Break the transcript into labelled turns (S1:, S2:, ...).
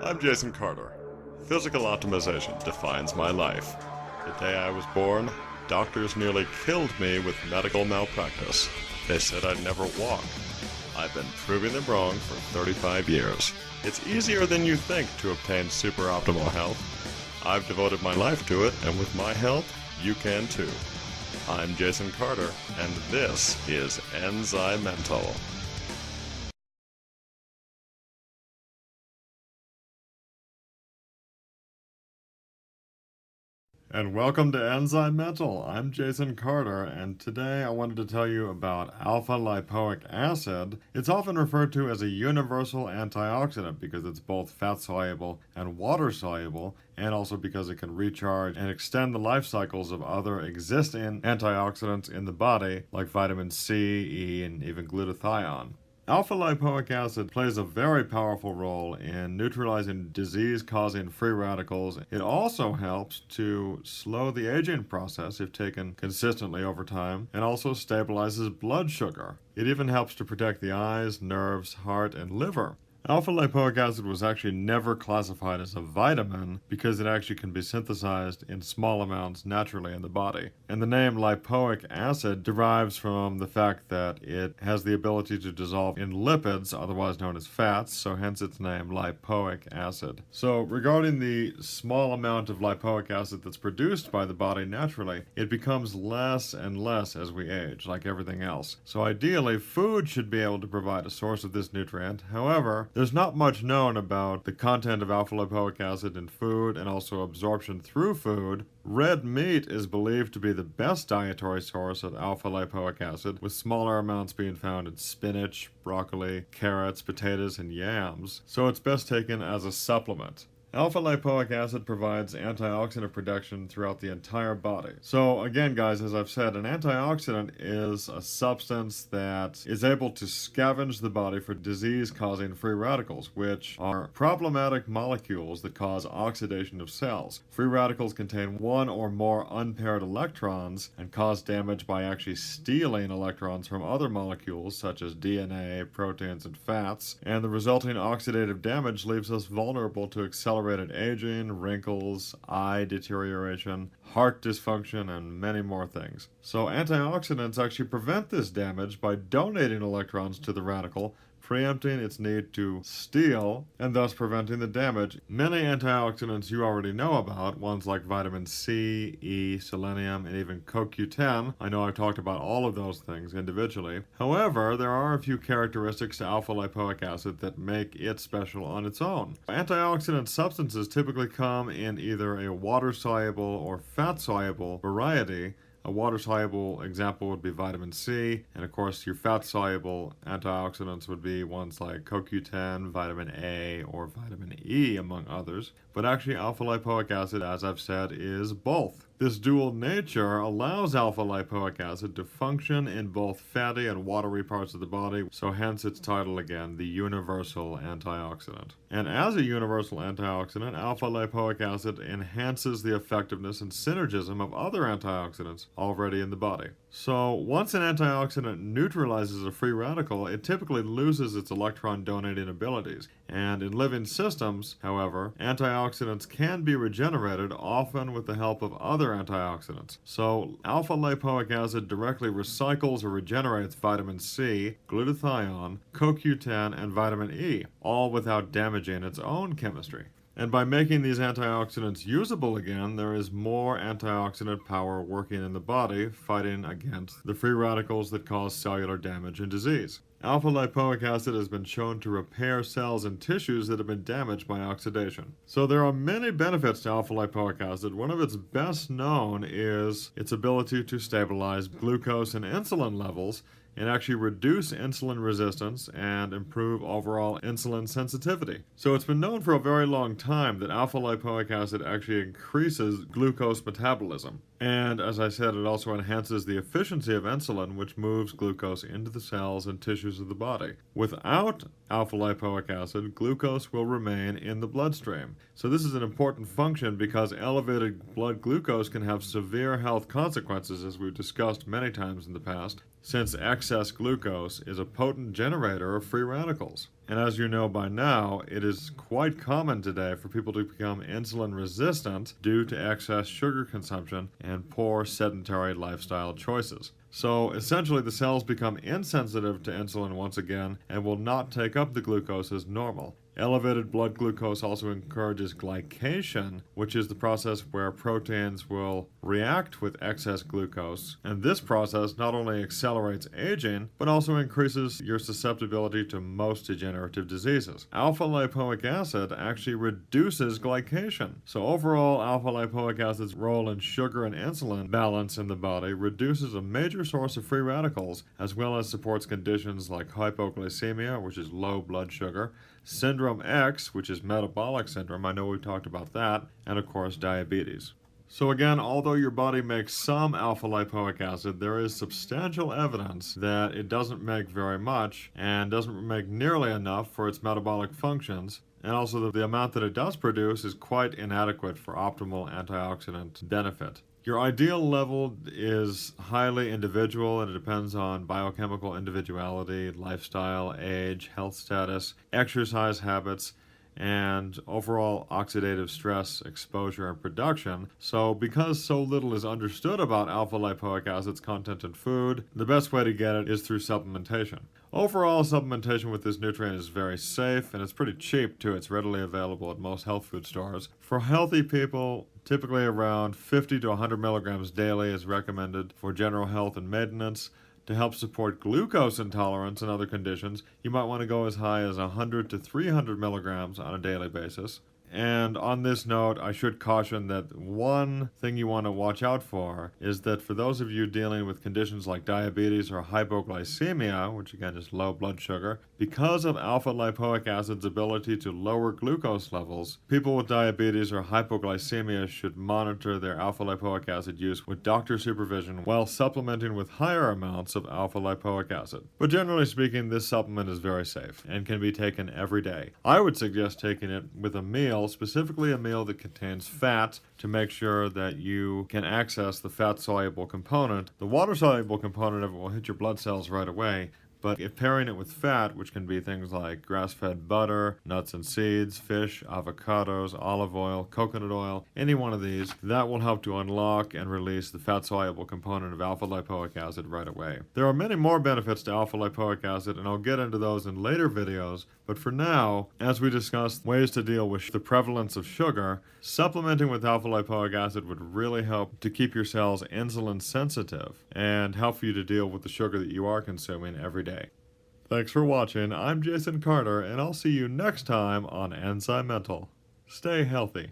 S1: I'm Jason Carter. Physical optimization defines my life. The day I was born, doctors nearly killed me with medical malpractice. They said I'd never walk. I've been proving them wrong for 35 years. It's easier than you think to obtain super optimal health. I've devoted my life to it, and with my help, you can too. I'm Jason Carter, and this is ENZYMENTAL. And welcome to ENZYMENTAL. I'm Jason Carter, and today I wanted to tell you about Alpha Lipoic Acid. It's often referred to as a universal antioxidant because it's both fat-soluble and water-soluble, and also because it can recharge and extend the life cycles of other existing antioxidants in the body, like vitamin C, E, and even glutathione. Alpha lipoic acid plays a very powerful role in neutralizing disease-causing free radicals. It also helps to slow the aging process if taken consistently over time, and also stabilizes blood sugar. It even helps to protect the eyes, nerves, heart, and liver. Alpha lipoic acid was actually never classified as a vitamin because it actually can be synthesized in small amounts naturally in the body. And the name lipoic acid derives from the fact that it has the ability to dissolve in lipids, otherwise known as fats, so hence its name, lipoic acid. So regarding the small amount of lipoic acid that's produced by the body naturally, it becomes less and less as we age, like everything else. So ideally, food should be able to provide a source of this nutrient. However, there's not much known about the content of alpha lipoic acid in food and also absorption through food. Red meat is believed to be the best dietary source of alpha lipoic acid, with smaller amounts being found in spinach, broccoli, carrots, potatoes, and yams, so it's best taken as a supplement. Alpha lipoic acid provides antioxidant protection throughout the entire body. So again, guys, as I've said, an antioxidant is a substance that is able to scavenge the body for disease-causing free radicals, which are problematic molecules that cause oxidation of cells. Free radicals contain one or more unpaired electrons and cause damage by actually stealing electrons from other molecules such as DNA, proteins, and fats, and the resulting oxidative damage leaves us vulnerable to accelerated aging, wrinkles, eye deterioration, heart dysfunction, and many more things. So antioxidants actually prevent this damage by donating electrons to the radical, preempting its need to steal, and thus preventing the damage. Many antioxidants you already know about, ones like vitamin C, E, selenium, and even CoQ10. I know I've talked about all of those things individually. However, there are a few characteristics to alpha lipoic acid that make it special on its own. Antioxidant substances typically come in either a water-soluble or fat-soluble variety. A water-soluble example would be vitamin C, and of course your fat-soluble antioxidants would be ones like CoQ10, vitamin A, or vitamin E, among others. But actually alpha lipoic acid, as I've said, is both. This dual nature allows alpha lipoic acid to function in both fatty and watery parts of the body, so hence its title again, the universal antioxidant. And as a universal antioxidant, alpha lipoic acid enhances the effectiveness and synergism of other antioxidants already in the body. So once an antioxidant neutralizes a free radical, it typically loses its electron donating abilities. And in living systems, however, antioxidants can be regenerated, often with the help of other antioxidants. So alpha lipoic acid directly recycles or regenerates vitamin C, glutathione, CoQ10, and vitamin E, all without damaging its own chemistry. And by making these antioxidants usable again, there is more antioxidant power working in the body, fighting against the free radicals that cause cellular damage and disease. Alpha lipoic acid has been shown to repair cells and tissues that have been damaged by oxidation. So there are many benefits to alpha lipoic acid. One of its best known is its ability to stabilize glucose and insulin levels, and actually reduce insulin resistance and improve overall insulin sensitivity. So it's been known for a very long time that alpha lipoic acid actually increases glucose metabolism. And as I said, it also enhances the efficiency of insulin, which moves glucose into the cells and tissues of the body. Without alpha lipoic acid, glucose will remain in the bloodstream. So this is an important function because elevated blood glucose can have severe health consequences, as we've discussed many times in the past, since excess glucose is a potent generator of free radicals. And as you know by now, it is quite common today for people to become insulin resistant due to excess sugar consumption and poor sedentary lifestyle choices. So essentially, the cells become insensitive to insulin once again and will not take up the glucose as normal. Elevated blood glucose also encourages glycation, which is the process where proteins will react with excess glucose. And this process not only accelerates aging, but also increases your susceptibility to most degenerative diseases. Alpha lipoic acid actually reduces glycation. So overall, alpha lipoic acid's role in sugar and insulin balance in the body reduces a major source of free radicals, as well as supports conditions like hypoglycemia, which is low blood sugar, Syndrome X, which is metabolic syndrome, I know we've talked about that, and of course diabetes. So again, although your body makes some alpha lipoic acid, there is substantial evidence that it doesn't make very much and doesn't make nearly enough for its metabolic functions, and also the amount that it does produce is quite inadequate for optimal antioxidant benefit. Your ideal level is highly individual and it depends on biochemical individuality, lifestyle, age, health status, exercise habits, and overall oxidative stress exposure and production. So because so little is understood about alpha lipoic acid's content in food, the best way to get it is through supplementation. Overall, supplementation with this nutrient is very safe and it's pretty cheap too. It's readily available at most health food stores. For healthy people, typically around 50 to 100 milligrams daily is recommended for general health and maintenance. To help support glucose intolerance and other conditions, you might want to go as high as 100 to 300 milligrams on a daily basis. And on this note, I should caution that one thing you want to watch out for is that for those of you dealing with conditions like diabetes or hypoglycemia, which again is low blood sugar, because of alpha lipoic acid's ability to lower glucose levels, people with diabetes or hypoglycemia should monitor their alpha lipoic acid use with doctor supervision while supplementing with higher amounts of alpha lipoic acid. But generally speaking, this supplement is very safe and can be taken every day. I would suggest taking it with a meal, specifically a meal that contains fat, to make sure that you can access the fat-soluble component. The water-soluble component of it will hit your blood cells right away, but if pairing it with fat, which can be things like grass-fed butter, nuts and seeds, fish, avocados, olive oil, coconut oil, any one of these, that will help to unlock and release the fat-soluble component of alpha lipoic acid right away. There are many more benefits to alpha lipoic acid, and I'll get into those in later videos, but for now, as we discussed ways to deal with the prevalence of sugar, supplementing with alpha lipoic acid would really help to keep your cells insulin sensitive and help for you to deal with the sugar that you are consuming every day. Thanks for watching. I'm Jason Carter, and I'll see you next time on ENZYMENTAL. Stay healthy.